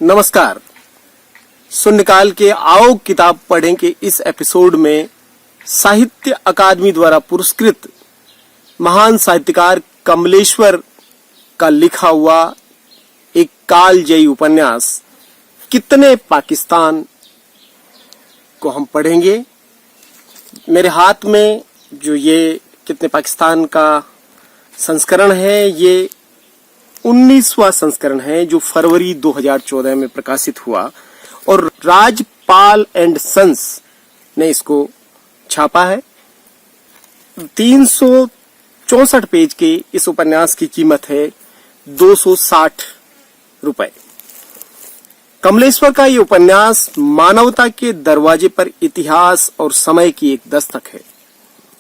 नमस्कार। शून्यकाल के आओ किताब पढ़ें के इस एपिसोड में साहित्य अकादमी द्वारा पुरस्कृत महान साहित्यकार कमलेश्वर का लिखा हुआ एक कालजयी उपन्यास कितने पाकिस्तान को हम पढ़ेंगे। मेरे हाथ में जो ये कितने पाकिस्तान का संस्करण है, ये 19वां संस्करण है जो फरवरी 2014 में प्रकाशित हुआ और राजपाल एंड सन्स ने इसको छापा है। 364 पेज के इस उपन्यास की कीमत है 260 रुपए। कमलेश्वर का ये उपन्यास मानवता के दरवाजे पर इतिहास और समय की एक दस्तक है।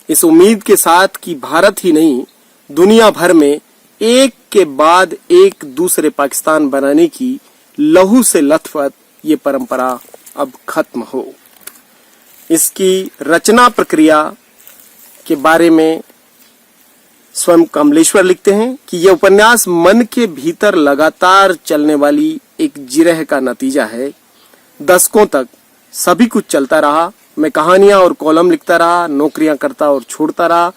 इस उम्मीद के साथ कि भारत ही नहीं, दुनिया भर में एक के बाद एक दूसरे पाकिस्तान बनाने की लहू से लथपथ ये परंपरा अब खत्म हो। इसकी रचना प्रक्रिया के बारे में स्वयं कमलेश्वर लिखते हैं कि यह उपन्यास मन के भीतर लगातार चलने वाली एक जिरह का नतीजा है। दशकों तक सभी कुछ चलता रहा। मैं कहानियां और कॉलम लिखता रहा, नौकरियां करता और छोड़ता रहा,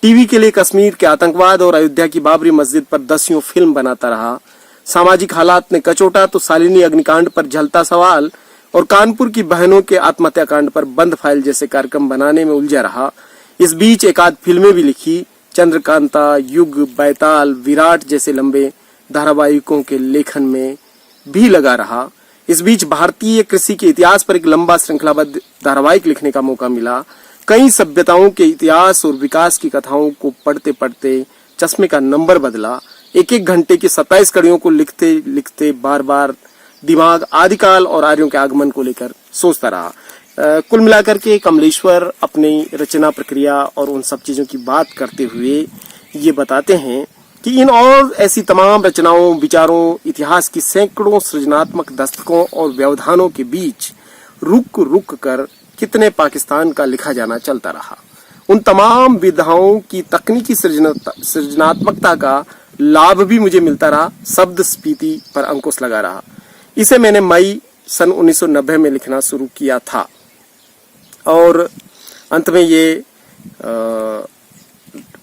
टीवी के लिए कश्मीर के आतंकवाद और अयोध्या की बाबरी मस्जिद पर दसियों फिल्म बनाता रहा। सामाजिक हालात ने कचोटा तो शालिनी अग्निकांड पर झलता सवाल और कानपुर की बहनों के आत्महत्या कांड पर बंद फाइल जैसे कार्यक्रम बनाने में उलझा रहा। इस बीच एक आध फिल्में भी लिखी। चंद्रकांता, युग, बैताल, विराट जैसे लंबे धारावाहिकों के लेखन में भी लगा रहा। इस बीच भारतीय कृषि के इतिहास पर एक लंबा श्रृंखलाबद्ध धारावाहिक लिखने का मौका मिला। कई सभ्यताओं के इतिहास और विकास की कथाओं को पढ़ते पढ़ते चश्मे का नंबर बदला। एक एक घंटे की 27 कड़ियों को लिखते लिखते बार बार दिमाग आदिकाल और आर्यों के आगमन को लेकर सोचता रहा। कुल मिलाकर के कमलेश्वर अपनी रचना प्रक्रिया और उन सब चीजों की बात करते हुए ये बताते हैं कि इन और ऐसी तमाम रचनाओं, विचारों, इतिहास की सैकड़ों सृजनात्मक दस्तकों और व्यवधानों के बीच रुक रुक कर कितने पाकिस्तान का लिखा जाना चलता रहा। उन तमाम विधाओं की तकनीकी सृजनात्मकता का लाभ भी मुझे मिलता रहा। शब्द स्फीति पर अंकुश लगा रहा। इसे मैंने मई सन 1990 में लिखना शुरू किया था और अंत में ये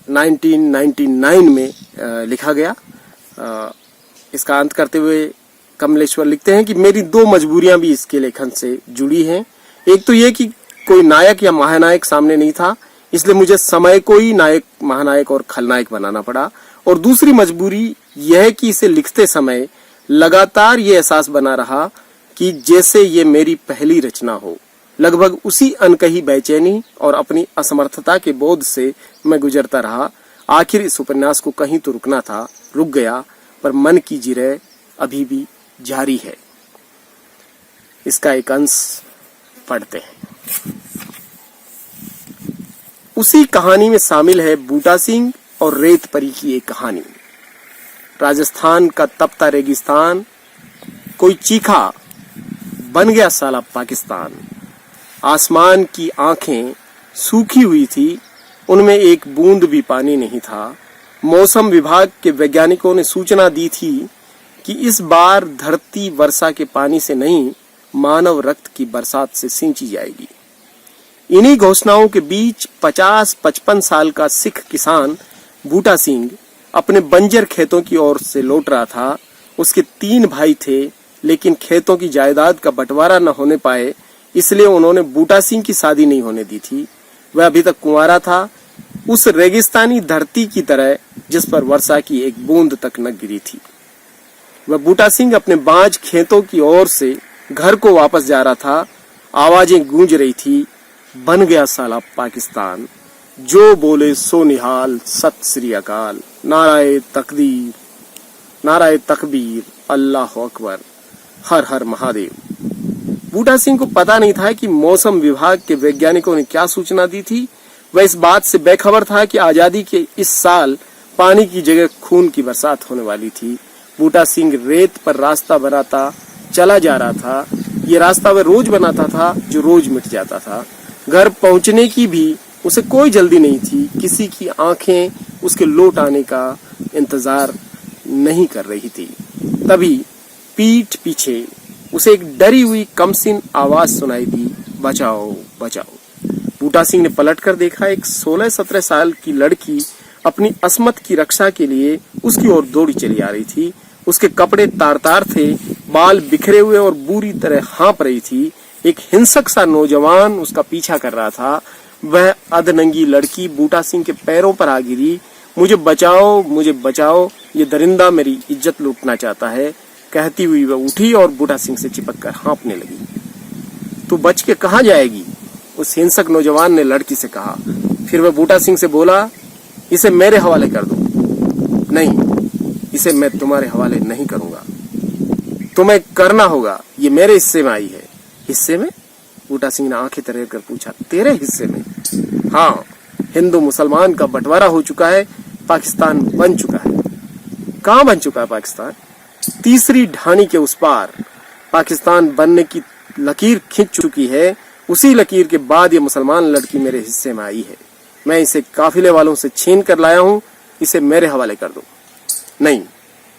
1999 में लिखा गया। इसका अंत करते हुए कमलेश्वर लिखते हैं कि मेरी दो मजबूरियां भी इसके लेखन से जुड़ी हैं। एक तो ये कि कोई नायक या महानायक सामने नहीं था, इसलिए मुझे समय को ही नायक, महानायक और खलनायक बनाना पड़ा। और दूसरी मजबूरी यह है कि इसे लिखते समय लगातार ये एहसास बना रहा कि जैसे ये मेरी पहली रचना हो। लगभग उसी अनकही बेचैनी और अपनी असमर्थता के बोध से मैं गुजरता रहा। आखिर इस उपन्यास को कहीं तो रुकना था, रुक गया, पर मन की जिरह अभी भी जारी है। इसका एक अंश पढ़ते हैं। उसी कहानी में शामिल है बूटा सिंह और रेत परी की एक कहानी। राजस्थान का तपता रेगिस्तान, कोई चीखा, बन गया साला पाकिस्तान। आसमान की आंखें सूखी हुई थी, उनमें एक बूंद भी पानी नहीं था। मौसम विभाग के वैज्ञानिकों ने सूचना दी थी कि इस बार धरती वर्षा के पानी से नहीं, मानव रक्त की बरसात से सिंची जाएगी। इन्हीं घोषणाओं के बीच 50-55 साल का सिख किसान बूटा सिंह अपने बंजर खेतों की ओर से लौट रहा था। उसके 3 भाई थे, लेकिन खेतों की जायदाद का बंटवारा न होने पाए, इसलिए उन्होंने बूटा सिंह की शादी नहीं होने दी थी। वह अभी तक कुंवारा था, उस रेगिस्तानी धरती की तरह जिस पर वर्षा की एक बूंद तक न गिरी थी। वह बूटा सिंह अपने बांझ खेतों की ओर से घर को वापस जा रहा था। आवाजें गूंज रही थी, बन गया साला पाकिस्तान, जो बोले सो निहाल, सत श्री अकाल, नाराए तकदीर, नाराए तकबीर, अल्लाह अकबर, हर हर महादेव। बूटा सिंह को पता नहीं था कि मौसम विभाग के वैज्ञानिकों ने क्या सूचना दी थी। वह इस बात से बेखबर था कि आजादी के इस साल पानी की जगह खून की बरसात होने वाली थी। बूटा सिंह रेत पर रास्ता बनाता चला जा रहा था। ये रास्ता वह रोज बनाता था जो रोज मिट जाता था। घर पहुंचने की भी उसे कोई जल्दी नहीं थी। किसी की आंखें उसके लौट आने का इंतजार नहीं कर रही थी। तभी पीठ पीछे उसे एक डरी हुई कमसिन आवाज सुनाई दी, बचाओ बचाओ। बूटा सिंह ने पलटकर देखा, एक 16-17 साल की लड़की अपनी असमत की रक्षा के लिए उसकी ओर दौड़ी चली आ रही थी। उसके कपड़े तार तार थे, बाल बिखरे हुए और बुरी तरह हाँप रही थी। एक हिंसक सा नौजवान उसका पीछा कर रहा था। वह अधनंगी लड़की बूटा सिंह के पैरों पर आ गिरी। मुझे बचाओ, ये दरिंदा मेरी इज्जत लूटना चाहता है, कहती हुई वह उठी और बूटा सिंह से चिपक कर हाँफने लगी। तू बच के कहाँ जाएगी? उस हिंसक नौजवान ने लड़की से कहा। फिर वह बूटा सिंह से बोला, इसे मेरे हवाले कर दो। नहीं, इसे मैं तुम्हारे हवाले नहीं करूंगा, तुम्हें करना होगा, ये मेरे हिस्से में आई है। हिस्से में? बूटा सिंह ने आंखें तरेर कर पूछा, तेरे हिस्से में? हाँ, हिंदू मुसलमान का बंटवारा हो चुका है, पाकिस्तान बन चुका है। कहाँ बन चुका है पाकिस्तान? तीसरी ढाणी के उस पार पाकिस्तान बनने की लकीर खींच चुकी है। उसी लकीर के बाद ये मुसलमान लड़की मेरे हिस्से में आई है। मैं इसे काफिले वालों से छीन कर लाया हूँ, इसे मेरे हवाले कर दो। नहीं,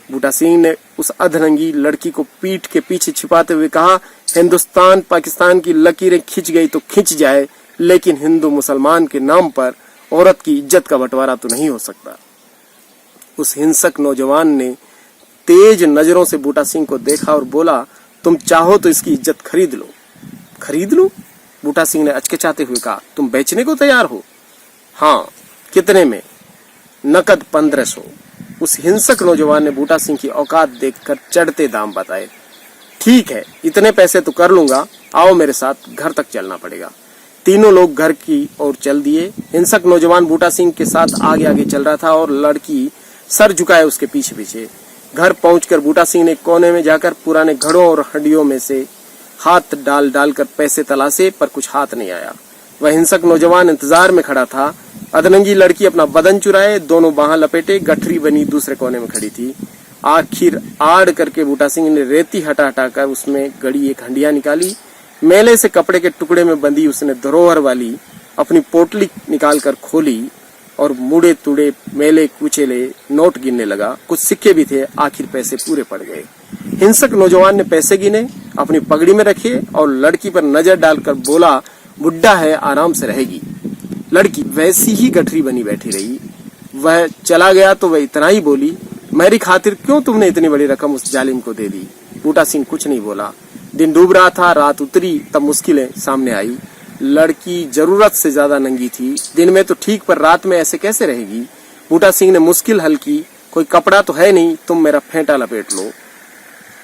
बूटा सिंह ने उस अधरंगी लड़की को पीठ के पीछे छिपाते हुए कहा, हिंदुस्तान पाकिस्तान की लकीरें खिंच गई तो खिंच जाए, लेकिन हिंदू मुसलमान के नाम पर औरत की इज्जत का बंटवारा तो नहीं हो सकता। उस हिंसक नौजवान ने तेज नजरों से बूटा सिंह को देखा और बोला, तुम चाहो तो इसकी इज्जत खरीद लो। खरीद लो? बूटा सिंह ने अचकचाते हुए कहा, तुम बेचने को तैयार हो? हाँ, कितने में? नकद 1500। उस हिंसक नौजवान ने बूटा सिंह की औकात देखकर चढ़ते दाम बताए। ठीक है, इतने पैसे तो कर लूंगा, आओ मेरे साथ, घर तक चलना पड़ेगा। तीनों लोग घर की ओर चल दिए। हिंसक नौजवान बूटा सिंह के साथ आगे आगे चल रहा था और लड़की सर झुकाए उसके पीछे पीछे। घर पहुंचकर बूटा सिंह ने कोने में जाकर पुराने घड़ों और हंडियों में से हाथ डाल डाल कर पैसे तलाशे, पर कुछ हाथ नहीं आया। वह हिंसक नौजवान इंतजार में खड़ा था। अधनंगी लड़की अपना बदन चुराए, दोनों बाहां लपेटे, गठरी बनी दूसरे कोने में खड़ी थी। आखिर आड़ करके बूटा सिंह ने रेती हटा हटाकर उसमें गड़ी एक हंडिया निकाली। मेले से कपड़े के टुकड़े में बंधी उसने धरोहर वाली अपनी पोटली निकालकर खोली और मुड़े तुड़े मेले कुचेले नोट गिनने लगा। कुछ सिक्के भी थे, आखिर पैसे पूरे पड़ गए। हिंसक नौजवान ने पैसे गिने, अपनी पगड़ी में रखे और लड़की पर नजर डालकर बोला, बुड्ढा है, आराम से रहेगी। लड़की वैसी ही गठरी बनी बैठी रही। वह चला गया तो वह इतना ही बोली, मेरी खातिर क्यों तुमने इतनी बड़ी रकम उस जालिम को दे दी? बूटा सिंह कुछ नहीं बोला। दिन डूब रहा था, रात उतरी, तब मुश्किलें सामने आई। लड़की जरूरत से ज्यादा नंगी थी। दिन में तो ठीक, पर रात में ऐसे कैसे रहेगी? बूटा सिंह ने मुश्किल हल की, कोई कपड़ा तो है नहीं, तुम मेरा फेंटा लपेट लो,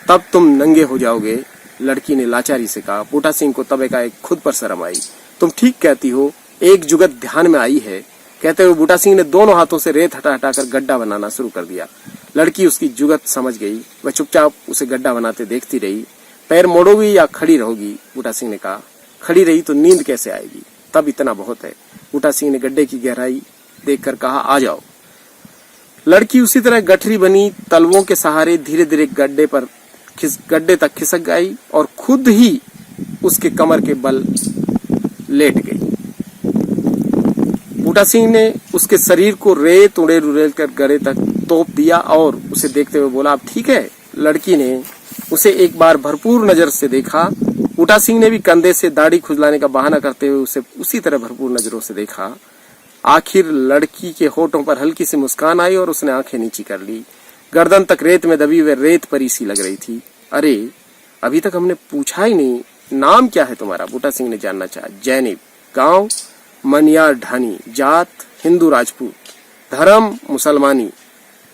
तब तुम नंगे हो जाओगे। लड़की ने लाचारी से कहा। बूटा सिंह को तब एकाएक खुद पर शर्म आई। तुम ठीक कहती हो, एक जुगत ध्यान में आई है। कहते हुए बूटा सिंह ने दोनों हाथों से रेत हटा हटाकर गड्ढा बनाना शुरू कर दिया। लड़की उसकी जुगत समझ गई। वह चुपचाप उसे गड्ढा बनाते देखती रही। पैर मोड़ोगी या खड़ी रहोगी? बूटा सिंह ने कहा। खड़ी रही तो नींद कैसे आएगी? तब इतना बहुत है। बूटा सिंह ने गड्ढे की गहराई देखकर कहा, आ जाओ। लड़की उसी तरह गठरी बनी तलवों के सहारे धीरे धीरे गड्ढे तक खिसक गई और खुद ही उसके कमर के बल लेट गई। बूटा सिंह ने उसके शरीर को रेत उड़ेल कर गड़े तक तोप दिया और उसे देखते हुए बोला, अब ठीक है? लड़की ने उसे एक बार भरपूर नजर से देखा। बूटा सिंह ने भी कंधे से दाढ़ी खुजलाने का बहाना करते हुए उसे उसी तरह भरपूर नजरों से देखा। आखिर लड़की के होठों पर हल्की सी मुस्कान आई और उसने आंखें नीची कर ली। गर्दन तक रेत में दबी हुए रेत परी सी लग रही थी। अरे, अभी तक हमने पूछा ही नहीं, नाम क्या है तुम्हारा? बूटा सिंह ने जानना चाहा। जैनिब। गांव? मनियार ढानी। जात? हिंदू राजपूत। धर्म? मुसलमानी।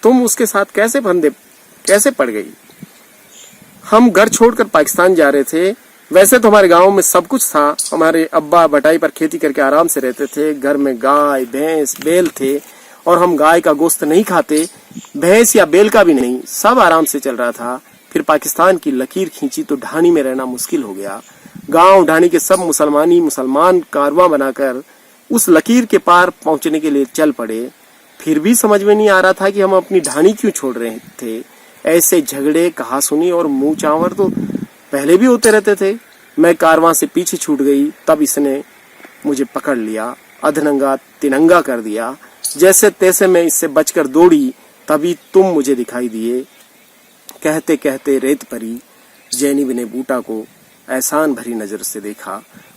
तुम उसके साथ कैसे पड़ गई? हम घर छोड़कर पाकिस्तान जा रहे थे। वैसे तो हमारे गांव में सब कुछ था। हमारे अब्बा बटाई पर खेती करके आराम से रहते थे। घर में गाय भैंस बैल थे और हम गाय का गोश्त नहीं खाते, भैंस या बैल का भी नहीं। सब आराम से चल रहा था। फिर पाकिस्तान की लकीर खींची तो ढाणी में रहना मुश्किल हो गया। गांव ढाणी के सब मुसलमान कारवां बनाकर उस लकीर के पार पहुंचने के लिए चल पड़े। फिर भी समझ में नहीं आ रहा था कि हम अपनी ढाणी क्यों छोड़ रहे थे। ऐसे झगड़े, कहासुनी और मुंह चावर तो पहले भी होते रहते थे। मैं कारवां से पीछे छूट गई, तब इसने मुझे पकड़ लिया, अधनंगा तिनंगा कर दिया। जैसे तैसे मैं इससे बचकर दौड़ी, तभी तुम मुझे दिखाई दिए। कहते कहते रेत परी जैनिब ने बूटा को एहसान भरी नजर से देखा।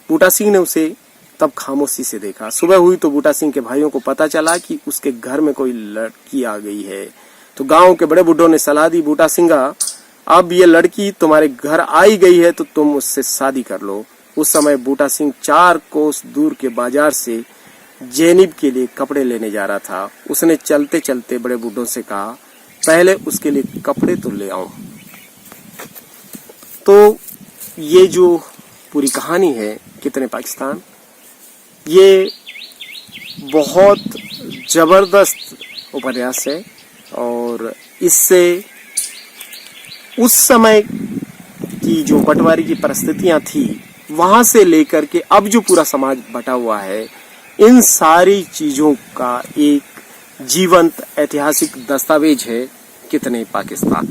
बूटा सिंह ने उसे तब खामोशी से देखा। सुबह हुई तो बूटा सिंह के भाइयों को पता चला कि उसके घर में कोई लड़की आ गई है। तो गांव के बड़े बुड्ढों ने सलाह दी, बूटा सिंघा, अब ये लड़की तुम्हारे घर आई गई है तो तुम उससे शादी कर लो। उस समय बूटा सिंह 4 कोस दूर के बाजार से जैनिब के लिए कपड़े लेने जा रहा था। उसने चलते चलते बड़े बुड्ढों से कहा, पहले उसके लिए कपड़े तो ले आऊं। तो ये जो पूरी कहानी है कितने पाकिस्तान, ये बहुत जबरदस्त उपन्यास है और इससे उस समय की जो बंटवारे की परिस्थितियां थी वहां से लेकर के अब जो पूरा समाज बटा हुआ है, इन सारी चीजों का एक जीवंत ऐतिहासिक दस्तावेज है कितने पाकिस्तान।